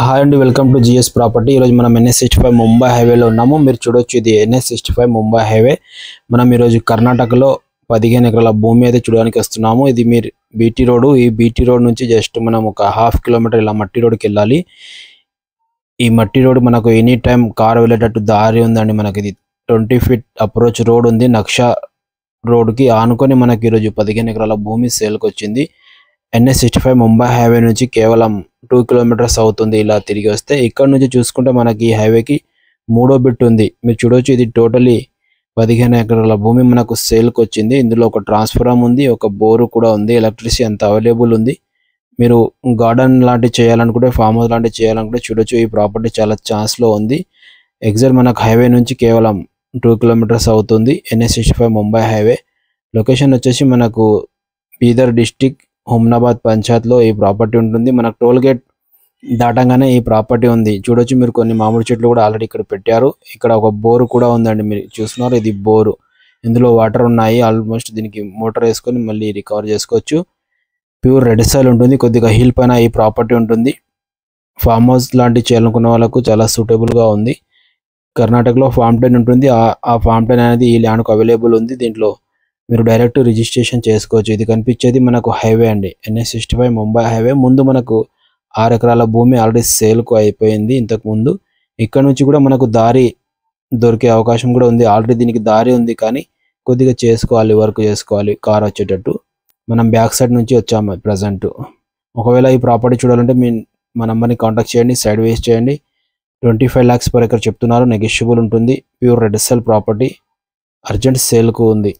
Hi అండి, welcome to GS property. ఈరోజు మనం NH65 ముంబై హైవేలో ఉన్నాము. మీరు చూడొచ్చు, ఇది NH65 ముంబై హైవే. మనం ఈరోజు కర్ణాటకలో 15 ఎకరాల భూమి అయితే చూడడానికి వస్తున్నాము. ఇది మీరు బీటీ రోడ్. ఈ బీటీ రోడ్ నుంచి జస్ట్ మనం ఒక హాఫ్ కిలోమీటర్ ఇలా మట్టి రోడ్కి వెళ్ళాలి. ఈ మట్టి రోడ్ మనకు ఎనీ టైం కార్ వెళ్ళేటట్టు దారి ఉందండి. మనకి ఇది 20 ఫీట్ అప్రోచ్ రోడ్ ఉంది. నక్షా రోడ్కి ఆనుకొని మనకి ఈరోజు 15 ఎకరాల భూమి సేల్కి వచ్చింది. NH65 ముంబై హైవే నుంచి కేవలం 2 కిలోమీటర్స్ అవుతుంది. ఇలా తిరిగి వస్తే ఇక్కడ నుంచి చూసుకుంటే మనకి ఈ హైవేకి మూడో బిట్ ఉంది. మీరు చూడొచ్చు, ఇది టోటలీ 15 ఎకరాల భూమి మనకు సేల్కి వచ్చింది. ఇందులో ఒక ట్రాన్స్ఫార్మర్ ఉంది, ఒక బోరు కూడా ఉంది, ఎలక్ట్రిసిటీ అంత అవైలబుల్ ఉంది. మీరు గార్డెన్ లాంటివి చేయాలనుకుంటే, ఫామ్ హౌస్ లాంటివి చేయాలనుకుంటే చూడొచ్చు, ఈ ప్రాపర్టీ చాలా ఛాన్స్లో ఉంది. ఎగ్జాక్ట్ మనకు హైవే నుంచి కేవలం 2 కిలోమీటర్స్ అవుతుంది. NH65 Mumbai highway. లొకేషన్ వచ్చేసి మనకు బీదర్ డిస్టిక్ హుమ్నాబాద్ పంచాయత్లో ఈ ప్రాపర్టీ ఉంటుంది. మనకు టోల్ గేట్ దాటంగానే ఈ ప్రాపర్టీ ఉంది. చూడొచ్చు, మీరు కొన్ని మామిడి చెట్లు కూడా ఆల్రెడీ ఇక్కడ పెట్టారు. ఇక్కడ ఒక బోరు కూడా ఉందండి, మీరు చూస్తున్నారు, ఇది బోరు. ఇందులో వాటర్ ఉన్నాయి. ఆల్మోస్ట్ దీనికి మోటార్ వేసుకొని మళ్ళీ రికవర్ చేసుకోవచ్చు. ప్యూర్ రెడ్ సాయిల్ ఉంటుంది. కొద్దిగా హిల్ పైన ఈ ప్రాపర్టీ ఉంటుంది. ఫామ్ హౌస్ లాంటివి చేయాలనుకున్న వాళ్ళకు చాలా సూటబుల్గా ఉంది. కర్ణాటకలో ఫామ్ 10 ఉంటుంది. ఆ ఫామ్ 10 అనేది ఈ ల్యాండ్కు అవైలబుల్ ఉంది. దీంట్లో మీరు డైరెక్ట్ రిజిస్ట్రేషన్ చేసుకోవచ్చు. ఇది కనిపించేది మనకు హైవే అండి, NH65 ముంబై హైవే. ముందు మనకు 6 ఎకరాల భూమి ఆల్రెడీ సేల్కు అయిపోయింది ఇంతకు ముందు. ఇక్కడ నుంచి కూడా మనకు దారి దొరికే అవకాశం కూడా ఉంది. ఆల్రెడీ దీనికి దారి ఉంది, కానీ కొద్దిగా చేసుకోవాలి, వర్క్ చేసుకోవాలి కార్ వచ్చేటట్టు. మనం బ్యాక్ సైడ్ నుంచి వచ్చాము ప్రజెంట్. ఒకవేళ ఈ ప్రాపర్టీ చూడాలంటే మా నెంబర్ని కాంటాక్ట్ చేయండి, సైడ్ వేస్ చేయండి. 25 lakhs per acre చెప్తున్నారు, నెగోషియబుల్ ఉంటుంది. Pure red soil property, urgent సేల్కు ఉంది.